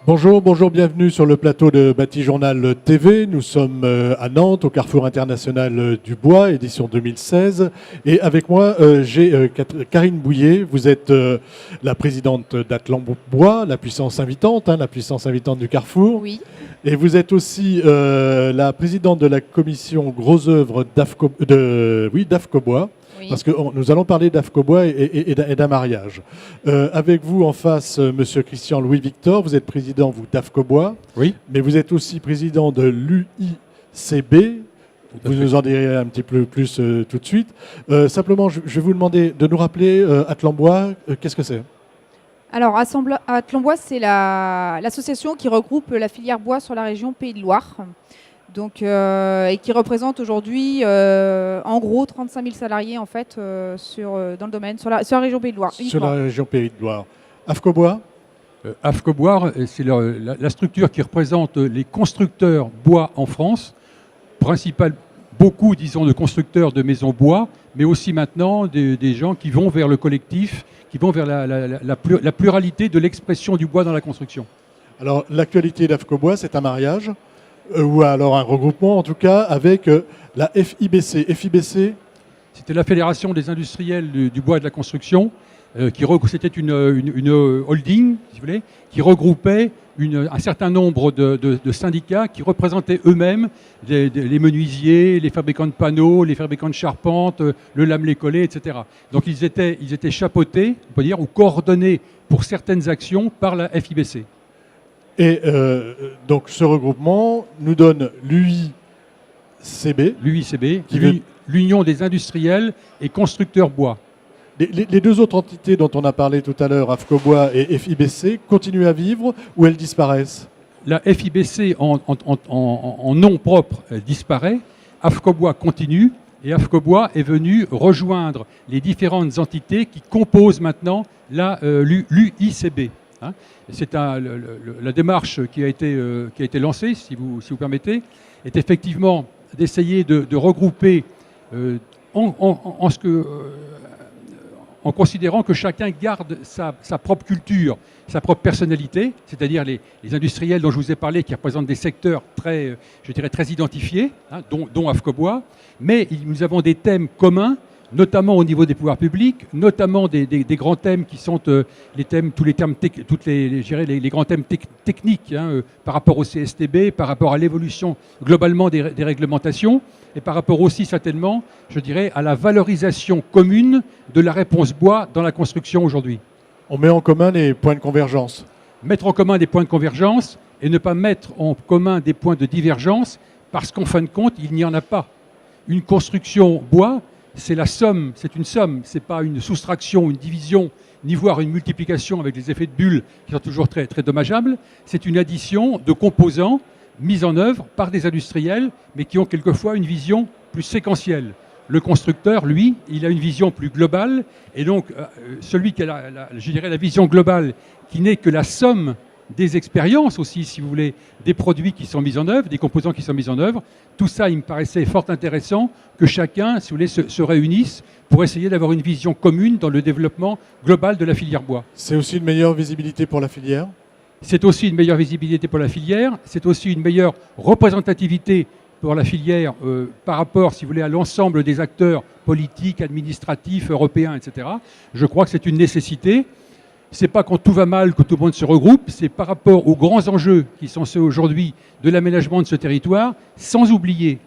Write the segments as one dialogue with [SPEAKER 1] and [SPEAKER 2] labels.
[SPEAKER 1] Bonjour, bienvenue sur le plateau de Batijournal TV. Nous sommes à Nantes, au Carrefour International du Bois, édition 2016. Et avec moi, j'ai Karine Bouillet. Vous êtes la présidente d'Atlan Bois, la puissance invitante, la puissance invitante du Carrefour.
[SPEAKER 2] Oui.
[SPEAKER 1] Et vous êtes aussi la présidente de la commission Gros Œuvres d'AFCO Bois.
[SPEAKER 2] Oui.
[SPEAKER 1] Parce que nous allons parler d'AFCO Bois et d'un mariage. Avec vous en face, monsieur Christian Louis Victor, vous êtes président d'AFCO Bois,
[SPEAKER 3] Oui.
[SPEAKER 1] mais vous êtes aussi président de l'UICB. Vous nous en direz un petit peu plus tout de suite. Simplement, je vais vous demander de nous rappeler Atlan Bois, qu'est-ce que c'est ?
[SPEAKER 2] Alors, Atlan Bois, c'est l'association qui regroupe la filière bois sur la région Pays de Loire. Donc, et qui représente aujourd'hui en gros 35 000 salariés en fait, dans le domaine, sur la région Pays de Loire.
[SPEAKER 1] Sur la région Pays de Loire. AFCO Bois ?
[SPEAKER 3] AFCO Bois, c'est la structure qui représente les constructeurs bois en France, beaucoup, disons, de constructeurs de maisons bois, mais aussi maintenant des gens qui vont vers le collectif, qui vont vers la pluralité de l'expression du bois dans la construction.
[SPEAKER 1] Alors, l'actualité d'AFCO Bois, c'est un mariage ou alors un regroupement, en tout cas, avec la FIBC. FIBC,
[SPEAKER 3] c'était la Fédération des industriels du bois et de la construction. C'était une holding, si vous voulez, qui regroupait un certain nombre de syndicats qui représentaient eux-mêmes les menuisiers, les fabricants de panneaux, les fabricants de charpentes, le lame-les-collets, etc. Donc ils étaient chapeautés, on peut dire, ou coordonnés pour certaines actions par la FIBC.
[SPEAKER 1] Et donc ce regroupement nous donne l'UICB.
[SPEAKER 3] L'UICB, l'Union des industriels et constructeurs bois.
[SPEAKER 1] Les deux autres entités dont on a parlé tout à l'heure, AFCO Bois et FIBC, continuent à vivre ou elles disparaissent ?
[SPEAKER 3] La FIBC en nom propre disparaît, AFCO Bois continue et AFCO Bois est venu rejoindre les différentes entités qui composent maintenant l'UICB. C'est la démarche qui a été lancée, si vous permettez, est effectivement d'essayer de regrouper en considérant que chacun garde sa propre culture, sa propre personnalité, c'est-à-dire les industriels dont je vous ai parlé qui représentent des secteurs très identifiés, dont AFCO Bois, mais nous avons des thèmes communs, notamment au niveau des pouvoirs publics, notamment des grands thèmes qui sont les grands thèmes techniques par rapport au CSTB, par rapport à l'évolution globalement des réglementations et par rapport aussi certainement, je dirais, à la valorisation commune de la réponse bois dans la construction aujourd'hui.
[SPEAKER 1] On met en commun les points de convergence.
[SPEAKER 3] Mettre en commun des points de convergence et ne pas mettre en commun des points de divergence parce qu'en fin de compte, il n'y en a pas. Une construction bois, c'est la somme, c'est une somme, c'est pas une soustraction, une division, ni voire une multiplication avec des effets de bulle qui sont toujours très, très dommageables. C'est une addition de composants mis en œuvre par des industriels, mais qui ont quelquefois une vision plus séquentielle. Le constructeur, lui, il a une vision plus globale, et donc celui qui a la vision globale, qui n'est que la somme des expériences aussi, si vous voulez, des produits qui sont mis en œuvre, des composants qui sont mis en œuvre. Tout ça, il me paraissait fort intéressant que chacun, si vous voulez, se réunisse pour essayer d'avoir une vision commune dans le développement global de la filière bois.
[SPEAKER 1] C'est aussi une meilleure visibilité pour la filière ?
[SPEAKER 3] C'est aussi une meilleure visibilité pour la filière, c'est aussi une meilleure représentativité pour la filière par rapport, si vous voulez, à l'ensemble des acteurs politiques, administratifs, européens, etc. Je crois que c'est une nécessité. Ce n'est pas quand tout va mal que tout le monde se regroupe, c'est par rapport aux grands enjeux qui sont ceux aujourd'hui de l'aménagement de ce territoire, sans oublier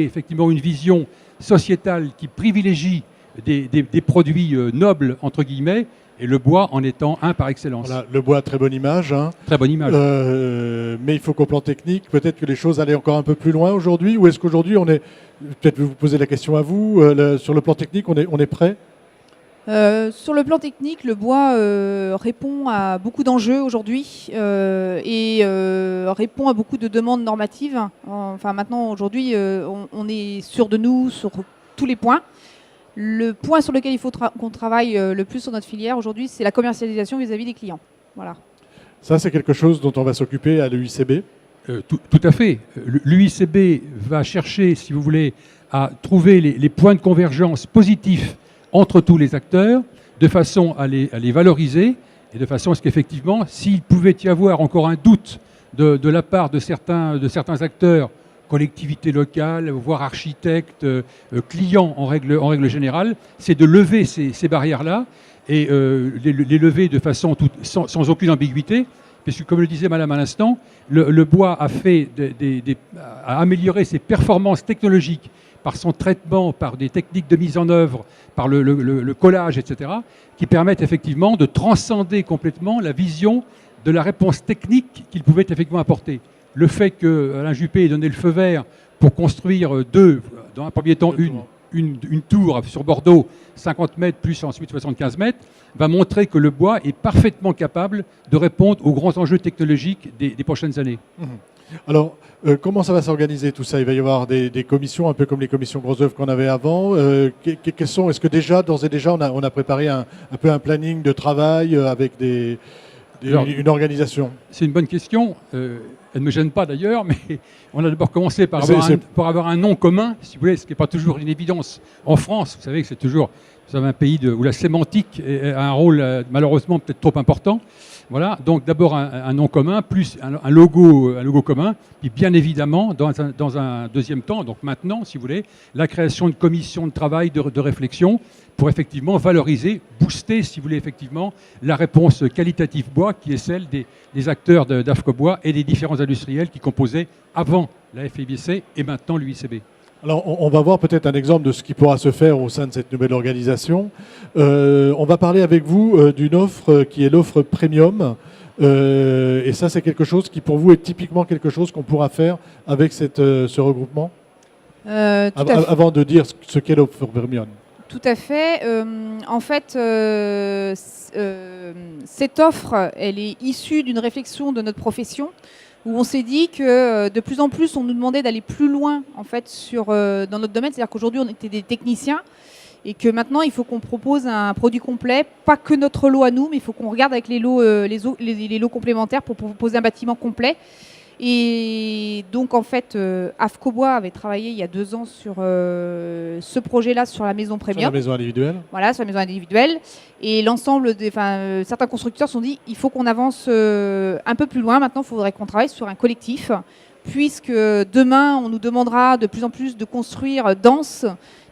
[SPEAKER 3] effectivement une vision sociétale qui privilégie des produits nobles, entre guillemets, et le bois en étant un par excellence.
[SPEAKER 1] Voilà, le bois, très bonne image.
[SPEAKER 3] Très bonne image.
[SPEAKER 1] Mais il faut qu'au plan technique, peut-être que les choses allaient encore un peu plus loin aujourd'hui, ou est-ce qu'aujourd'hui on est, peut-être vous posez la question à vous, sur le plan technique, on est prêt ?
[SPEAKER 2] Sur le plan technique, le bois répond à beaucoup d'enjeux aujourd'hui et répond à beaucoup de demandes normatives. Enfin, maintenant, aujourd'hui, on est sûr de nous sur tous les points. Le point sur lequel il faut qu'on travaille le plus sur notre filière aujourd'hui, c'est la commercialisation vis-à-vis des clients. Voilà.
[SPEAKER 1] Ça, c'est quelque chose dont on va s'occuper à l'UICB ?
[SPEAKER 3] Tout à fait. L'UICB va chercher, si vous voulez, à trouver les points de convergence positifs entre tous les acteurs, de façon à les valoriser Et de façon à ce qu'effectivement, s'il pouvait y avoir encore un doute de la part de certains acteurs, collectivités locales, voire architectes, clients en règle générale, c'est de lever ces barrières-là et les lever de façon sans aucune ambiguïté. Puisque, comme le disait Madame à l'instant, le bois a amélioré ses performances technologiques par son traitement, par des techniques de mise en œuvre, par le collage, etc., qui permettent effectivement de transcender complètement la vision de la réponse technique qu'il pouvait effectivement apporter. Le fait qu'Alain Juppé ait donné le feu vert pour construire dans un premier temps une tour sur Bordeaux, 50 mètres plus ensuite 75 mètres, va montrer que le bois est parfaitement capable de répondre aux grands enjeux technologiques des prochaines années.
[SPEAKER 1] Alors, comment ça va s'organiser tout ça? Il va y avoir des commissions, un peu comme les commissions grosses œuvres qu'on avait avant. Est-ce que d'ores et déjà, on a préparé un peu un planning de travail avec une organisation?
[SPEAKER 3] C'est une bonne question. Elle ne me gêne pas d'ailleurs, mais on a d'abord commencé par avoir un nom commun, si vous voulez, ce qui n'est pas toujours une évidence en France. Vous savez que c'est toujours... Vous avez un pays où la sémantique a un rôle malheureusement peut-être trop important. Voilà, donc d'abord un nom commun, plus un logo commun, puis bien évidemment, dans un deuxième temps, donc maintenant, si vous voulez, la création de commissions de travail, de réflexion, pour effectivement valoriser, booster, si vous voulez, effectivement, la réponse qualitative bois, qui est celle des acteurs d'AFCO Bois et des différents industriels qui composaient avant la FIBC et maintenant l'UICB.
[SPEAKER 1] Alors, on va voir peut-être un exemple de ce qui pourra se faire au sein de cette nouvelle organisation. On va parler avec vous d'une offre qui est l'offre premium. Et ça, c'est quelque chose qui, pour vous, est typiquement quelque chose qu'on pourra faire avec ce regroupement avant de dire ce qu'est l'offre premium.
[SPEAKER 2] Tout à fait. En fait, cette offre, elle est issue d'une réflexion de notre profession, où on s'est dit que de plus en plus, on nous demandait d'aller plus loin en fait, dans notre domaine. C'est-à-dire qu'aujourd'hui, on était des techniciens et que maintenant, il faut qu'on propose un produit complet, pas que notre lot à nous, mais il faut qu'on regarde avec les lots complémentaires pour proposer un bâtiment complet. Et donc, en fait, AFCO Bois avait travaillé il y a 2 ans sur ce projet-là, sur la maison premium.
[SPEAKER 1] Sur la maison individuelle.
[SPEAKER 2] Voilà, sur la maison individuelle. Et l'ensemble certains constructeurs se sont dit, il faut qu'on avance un peu plus loin. Maintenant, il faudrait qu'on travaille sur un collectif, puisque demain, on nous demandera de plus en plus de construire dense.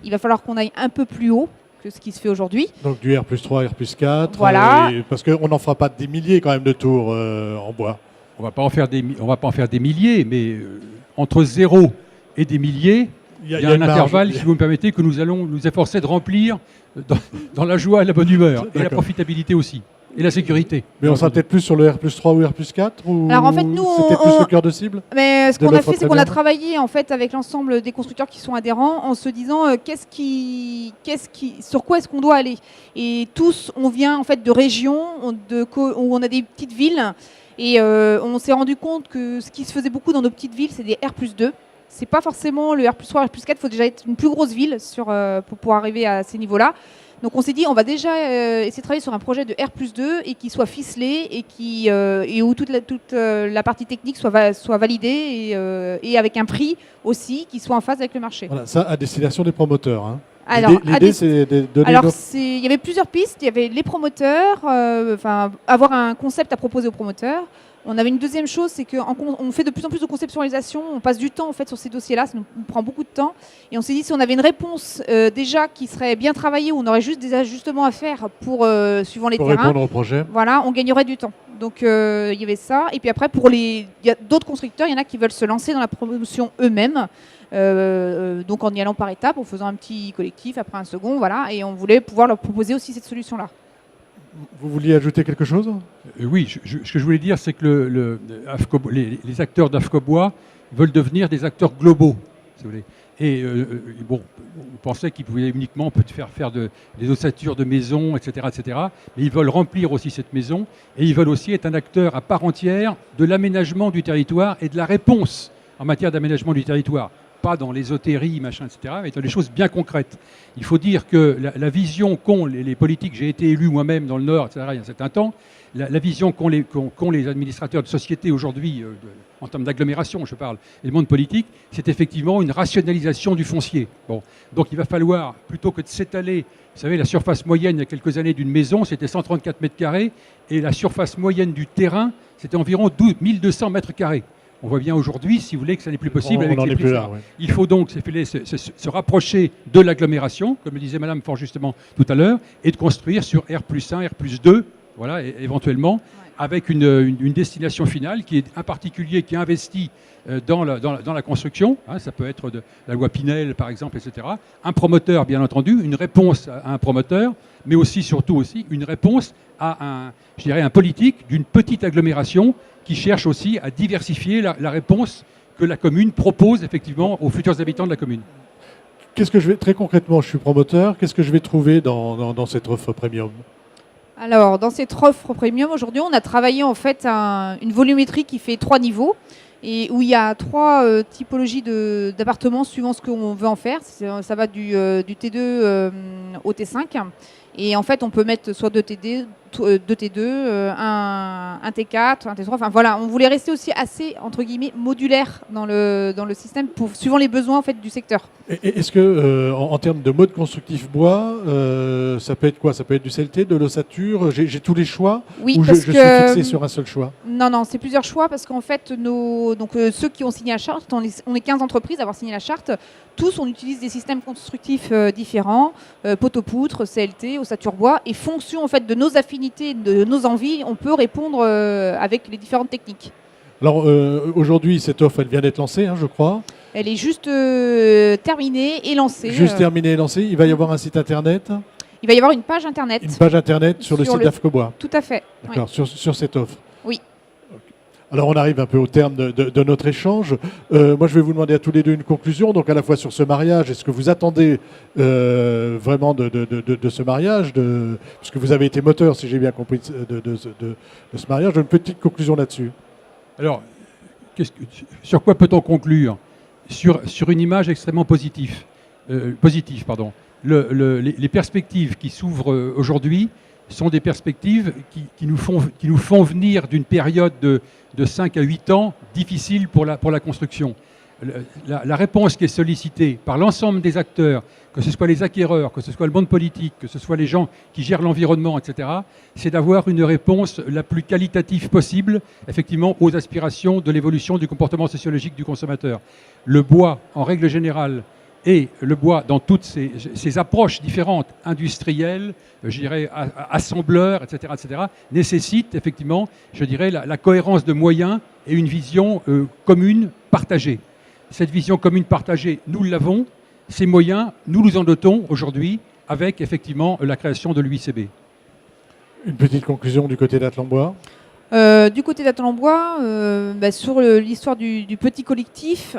[SPEAKER 2] Il va falloir qu'on aille un peu plus haut que ce qui se fait aujourd'hui.
[SPEAKER 1] Donc du R+3, R+4.
[SPEAKER 2] Voilà.
[SPEAKER 1] Parce qu'on n'en fera pas des milliers quand même de tours en bois.
[SPEAKER 3] On ne va pas en faire des milliers, mais entre 0 et des milliers, il y a un intervalle, si vous me permettez, que nous allons nous efforcer de remplir dans la joie et la bonne humeur, et la profitabilité aussi, et la sécurité.
[SPEAKER 1] Mais on sera peut-être plus sur le R+3 ou R+4 ou...
[SPEAKER 2] Alors en fait, nous,
[SPEAKER 1] c'était plus le cœur de cible.
[SPEAKER 2] Mais ce qu'on a fait, c'est qu'on a travaillé en fait avec l'ensemble des constructeurs qui sont adhérents, en se disant sur quoi est-ce qu'on doit aller. Et tous, on vient en fait de régions où on a des petites villes. Et on s'est rendu compte que ce qui se faisait beaucoup dans nos petites villes, c'est des R+2. C'est pas forcément le R+3, R+4. Il faut déjà être une plus grosse ville pour pouvoir arriver à ces niveaux-là. Donc on s'est dit, on va déjà essayer de travailler sur un projet de R+2 et qui soit ficelé et où toute la partie technique soit validée et avec un prix aussi qui soit en phase avec le marché.
[SPEAKER 1] Voilà, ça à destination des promoteurs. Hein.
[SPEAKER 2] Alors,
[SPEAKER 1] l'idée, c'est de donner...
[SPEAKER 2] Alors, il y avait plusieurs pistes. Il y avait les promoteurs, avoir un concept à proposer aux promoteurs. On avait une deuxième chose, c'est qu'on fait de plus en plus de conceptualisation. On passe du temps en fait, sur ces dossiers-là. Ça nous prend beaucoup de temps. Et on s'est dit, si on avait une réponse déjà qui serait bien travaillée, où on aurait juste des ajustements à faire suivant les terrains.
[SPEAKER 1] Pour répondre au projet.
[SPEAKER 2] Voilà, on gagnerait du temps. Donc, il y avait ça. Et puis après, il y a d'autres constructeurs. Il y en a qui veulent se lancer dans la promotion eux-mêmes. Donc en y allant par étapes, en faisant un petit collectif, après un second, voilà, et on voulait pouvoir leur proposer aussi cette solution-là.
[SPEAKER 1] Vous vouliez ajouter quelque chose ?
[SPEAKER 3] Oui, ce que je voulais dire, c'est que les acteurs d'AFCO Bois veulent devenir des acteurs globaux, si vous voulez. Et on pensait qu'ils pouvaient uniquement faire des ossatures de maisons, etc., etc. Mais ils veulent remplir aussi cette maison, et ils veulent aussi être un acteur à part entière de l'aménagement du territoire et de la réponse en matière d'aménagement du territoire. pas dans l'ésotérie, machin, etc., mais dans des choses bien concrètes. Il faut dire que la vision qu'ont les politiques, j'ai été élu moi-même dans le Nord, etc., il y a un certain temps, la vision qu'ont les administrateurs de société aujourd'hui, en termes d'agglomération, je parle, et le monde politique, c'est effectivement une rationalisation du foncier. Bon. Donc il va falloir, plutôt que de s'étaler, vous savez, la surface moyenne il y a quelques années d'une maison, c'était 134 mètres carrés, et la surface moyenne du terrain, c'était environ 1200 mètres carrés. On voit bien aujourd'hui, si vous voulez, que ça n'est plus possible avec ces prix. Il faut donc se rapprocher de l'agglomération, comme le disait Madame fort justement tout à l'heure, et de construire sur R+1, R+2, voilà, éventuellement, avec une destination finale qui est un particulier qui investit dans la construction, hein, ça peut être de la loi Pinel par exemple, etc. Un promoteur, bien entendu, une réponse à un promoteur, mais aussi, surtout aussi, une réponse à un politique d'une petite agglomération qui cherche aussi à diversifier la réponse que la commune propose effectivement aux futurs habitants de la commune.
[SPEAKER 1] Qu'est-ce que très concrètement, je suis promoteur, qu'est-ce que je vais trouver dans cette offre premium ?
[SPEAKER 2] Alors, dans cette offre premium, aujourd'hui, on a travaillé en fait une volumétrie qui fait 3 niveaux et où il y a 3 typologies d'appartements suivant ce qu'on veut en faire. Ça va du T2 au T5. Et en fait, on peut mettre soit 2 T2, un T4, un T3. Enfin voilà, on voulait rester aussi assez, entre guillemets, modulaire dans le système, suivant les besoins en fait, du secteur.
[SPEAKER 1] Est-ce que, en termes de mode constructif bois, ça peut être quoi ? Ça peut être du CLT, de l'ossature ? J'ai tous les choix ?
[SPEAKER 2] Oui,
[SPEAKER 1] ou je suis fixé sur un seul choix ?
[SPEAKER 2] Non, c'est plusieurs choix parce qu'en fait, ceux qui ont signé la charte, on est 15 entreprises à avoir signé la charte. Tous, on utilise des systèmes constructifs différents, poteau-poutre, CLT, ossature bois, et fonction en fait de nos affinités, de nos envies, on peut répondre avec les différentes techniques.
[SPEAKER 1] Alors aujourd'hui, cette offre, elle vient d'être lancée, hein, je crois.
[SPEAKER 2] Elle est juste terminée et lancée.
[SPEAKER 1] Juste terminée et lancée. Il va y avoir un site internet.
[SPEAKER 2] Il va y avoir une page internet.
[SPEAKER 1] Une page internet sur le site d'AFCOBOIS.
[SPEAKER 2] Tout à fait.
[SPEAKER 1] D'accord,
[SPEAKER 2] oui.
[SPEAKER 1] sur cette offre.
[SPEAKER 2] Oui.
[SPEAKER 1] Alors on arrive un peu au terme de notre échange. Moi je vais vous demander à tous les deux une conclusion, donc à la fois sur ce mariage, est-ce que vous attendez vraiment de ce mariage, puisque vous avez été moteur, si j'ai bien compris, de ce mariage, une petite conclusion là-dessus.
[SPEAKER 3] Alors, sur quoi peut-on conclure ? Sur une image extrêmement positive. Les perspectives qui s'ouvrent aujourd'hui sont des perspectives qui nous font venir d'une période de 5 à 8 ans difficile pour la construction. La réponse qui est sollicitée par l'ensemble des acteurs, que ce soit les acquéreurs, que ce soit le monde politique, que ce soit les gens qui gèrent l'environnement, etc., c'est d'avoir une réponse la plus qualitative possible, effectivement, aux aspirations de l'évolution du comportement sociologique du consommateur. Le bois, en règle générale, et le bois, dans toutes ces approches différentes, industrielles, je dirais assembleurs, etc., nécessite effectivement, je dirais, la cohérence de moyens et une vision commune, partagée. Cette vision commune partagée, nous l'avons. Ces moyens, nous en dotons aujourd'hui avec effectivement la création de l'UICB.
[SPEAKER 1] Une petite conclusion du côté d'Atlan-Bois.
[SPEAKER 2] Du côté d'Atlan-Bois, sur l'histoire du petit collectif,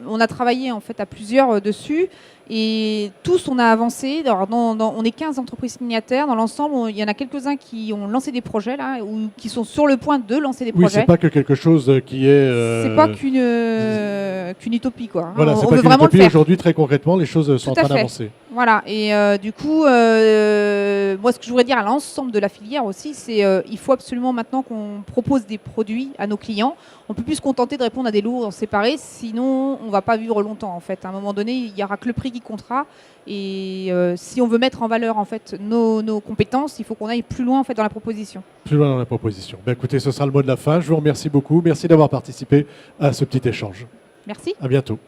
[SPEAKER 2] on a travaillé en fait à plusieurs dessus et tous on a avancé. Alors, on est 15 entreprises signataires. Dans l'ensemble, il y en a quelques-uns qui ont lancé des projets là, ou qui sont sur le point de lancer des projets.
[SPEAKER 1] Oui, c'est pas que quelque chose qui est.
[SPEAKER 2] C'est pas qu'une utopie quoi.
[SPEAKER 1] Voilà, c'est
[SPEAKER 2] on
[SPEAKER 1] pas
[SPEAKER 2] veut
[SPEAKER 1] qu'une
[SPEAKER 2] vraiment
[SPEAKER 1] utopie.
[SPEAKER 2] le faire.
[SPEAKER 1] Aujourd'hui, très concrètement, les choses sont en train d'avancer.
[SPEAKER 2] Voilà, et du coup, moi ce que je voudrais dire à l'ensemble de la filière aussi, c'est il faut absolument maintenant qu'on propose des produits à nos clients. On ne peut plus se contenter de répondre à des lots séparés, sinon on ne va pas vivre longtemps en fait. À un moment donné, il n'y aura que le prix qui comptera. Et si on veut mettre en valeur en fait nos compétences, il faut qu'on aille plus loin en fait dans la proposition.
[SPEAKER 1] Plus loin dans la proposition. Ben, écoutez, ce sera le mot de la fin. Je vous remercie beaucoup. Merci d'avoir participé à ce petit échange.
[SPEAKER 2] Merci.
[SPEAKER 1] À bientôt.